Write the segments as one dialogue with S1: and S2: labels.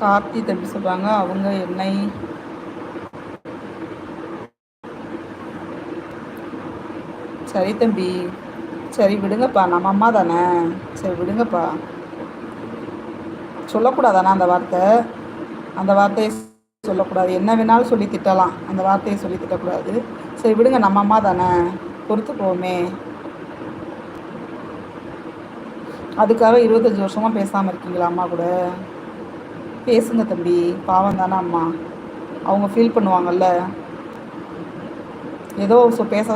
S1: கார்த்தி தம்பி சொல்கிறாங்க அவங்க என்னை சரி தம்பி, சரி விடுங்கப்பா, நம்ம அம்மா தானே, சரி விடுங்கப்பா. சொல்லக்கூடாதானே அந்த வார்த்தையை சொல்லக்கூடாது. என்ன வேணாலும் சொல்லி திட்டலாம், அந்த வார்த்தையை சொல்லி திட்டக்கூடாது. சரி விடுங்க, நம்ம அம்மா தானே, பொறுத்துக்குவோமே. அதுக்காக 25 வருஷமாக பேசாமல் இருக்கீங்களா அம்மா கூட? பேசுங்க தம்பி, பாவம் தானே அம்மா, அவங்க ஃபீல் பண்ணுவாங்கல்ல. ஏதோ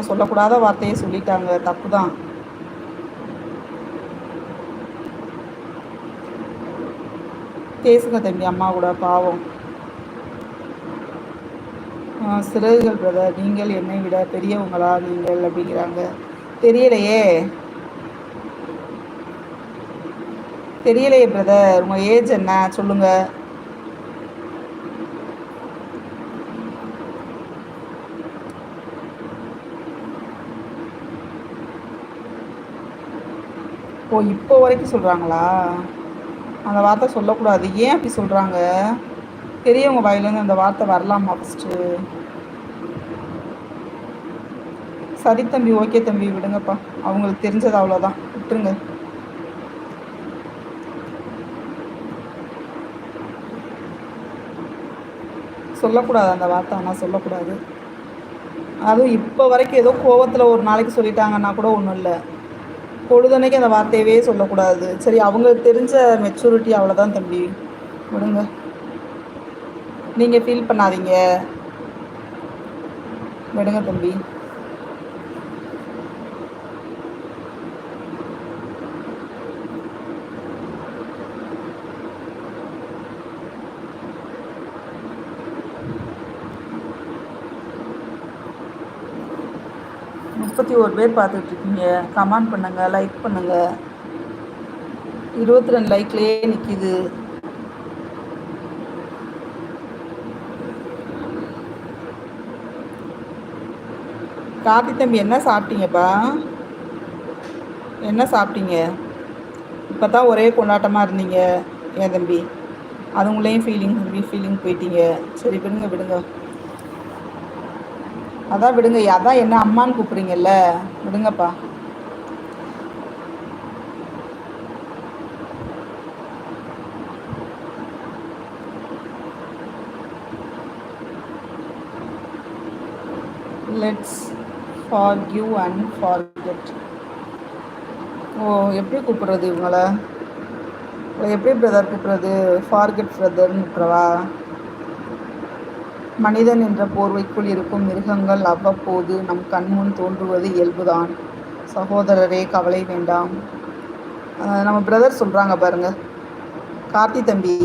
S1: சொல்லக்கூடாத வார்த்தையை சொல்லிட்டாங்க, தப்பு தான். பேசுங்க தம்பி அம்மா கூட, பாவம். சிறகுகள் பிரதர், நீங்கள் என்னை விட பெரியவங்களா நீங்கள் அப்படிங்கிறாங்க. தெரியலையே பிரதர், உங்கள் ஏஜ் என்ன சொல்லுங்க. ஓ, இப்போ வரைக்கும் சொல்கிறாங்களா? அந்த வார்த்தை சொல்லக்கூடாது. ஏன் அப்படி சொல்கிறாங்க? பெரியவங்க வாயிலேருந்து அந்த வார்த்தை வரலாமா ஃபஸ்ட்டு? சரி தம்பி, ஓகே தம்பி, விடுங்கப்பா, அவங்களுக்கு தெரிஞ்சது அவ்வளோதான், விட்டுருங்க. சொல்லக்கூடாது அந்த வார்த்தை, ஆனால் சொல்லக்கூடாது. அதுவும் இப்போ வரைக்கும் ஏதோ கோவத்தில் ஒரு நாளைக்கு சொல்லிட்டாங்கன்னா கூட ஒன்றும் இல்லை, பொழுதனைக்கு அந்த வார்த்தையவே சொல்லக்கூடாது. சரி, அவங்களுக்கு தெரிஞ்ச மெச்சூரிட்டி அவ்வளோதான் தம்பி, விடுங்க. நீங்கள் ஃபீல் பண்ணாதீங்க, விடுங்க தம்பி. முப்பத்தி 1 பேர் பார்த்துட்ருக்கீங்க. கமெண்ட் பண்ணுங்கள், லைக் பண்ணுங்கள். 22 லைக்லேயே நிற்கிது. கார்த்தி தம்பி, என்ன சாப்பிட்டீங்கப்பா? என்ன சாப்பிட்டீங்க? இப்போ தான் ஒரே கொண்டாட்டமாக இருந்தீங்க ஏன் தம்பி, அதுங்களையும் ஃபீலிங் போயிட்டீங்க. சரி விடுங்க விடுங்க, அதான் விடுங்க. அதான் என்ன அம்மான்னு கூப்பிட்றீங்கல்ல, விடுங்கப்பா. Let's forgive and forget. ஓ, எப்படி கூப்பிட்றது இவங்கள? எப்படி பிரதர் கூப்பிட்றது? ஃபார்கெட் பிரதர்னு கூப்பிட்றவா? மனிதன் என்ற போர்வைக்குள் இருக்கும் மிருகங்கள் அவ்வப்போது நம் கண்முன் தோன்றுவது இயல்புதான். சகோதரரே, கவலை வேண்டாம். நம்ம பிரதர் சொல்கிறாங்க பாருங்க, கார்த்தி தம்பி,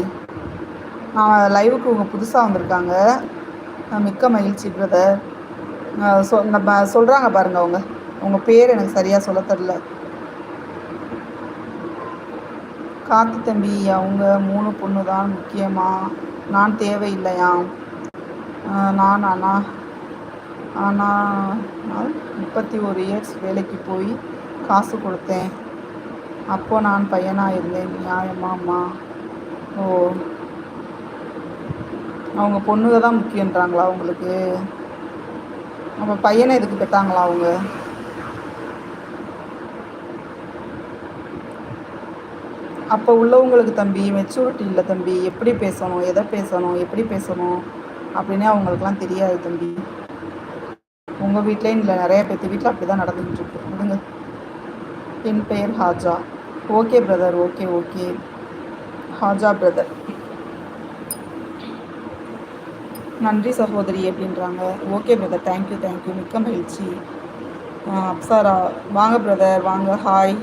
S1: நான் லைவுக்கு உங்க புதுசாக வந்திருக்காங்க, மிக்க மகிழ்ச்சி பிரதர். நம்ம சொல்கிறாங்க பாருங்க, உங்கள் பேர் எனக்கு சரியாக சொல்ல தெரில. கார்த்தி தம்பி, அவங்க 3 பொண்ணு தான் முக்கியமா, நான் தேவையில்லையாம். நான் ஆனால் 31 இயர்ஸ் வேலைக்கு போய் காசு கொடுத்தேன். அப்போ நான் பையனாக இருந்தேன். நியாயமாம்மா? ஓ, அவங்க பொண்ணுங்க தான் முக்கியன்றாங்களா உங்களுக்கு? அப்போ பையனை எதுக்கு பெற்றாங்களா அவங்க? அப்போ உள்ளவங்களுக்கு தம்பி மெச்சூரிட்டி இல்லை தம்பி, எப்படி பேசணும், எதை பேசணும், எப்படி பேசணும் அப்படின்னே அவங்களுக்குலாம் தெரியாது தம்பி. உங்கள் வீட்லேயும் இல்லை, நிறைய பேர்த்து வீட்டில் அப்படி தான் நடந்துக்கிட்டு இருக்கு. விடுங்க. என் பெயர் Haja. Okay brother, okay okay Haja brother. நன்றி சகோதரி அப்படின்றாங்க. ஓகே பிரதர், தேங்க்யூ தேங்க்யூ, மிக்க மகிழ்ச்சி. அப்சாரா, வாங்க பிரதர், வாங்க. ஹாய்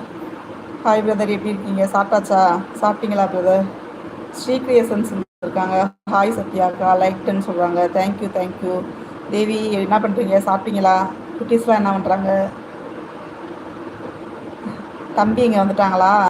S1: ஹாய் பிரதர், எப்படி இருக்கீங்க? சாப்பிட்டாச்சா? சாப்பிட்டீங்களா பிரதர்? ஸ்ரீ கிரியேஷன்ஸ் இருக்காங்க. ஹாய் சத்யாக்கா, லைக்டுன்னு சொல்கிறாங்க. Thank you thank you. தேவி, என்ன பண்ணுறீங்க? சாப்பிட்டீங்களா? குட்டீஸ்லாம் என்ன பண்ணுறாங்க? தம்பி இங்கே வந்துட்டாங்களா?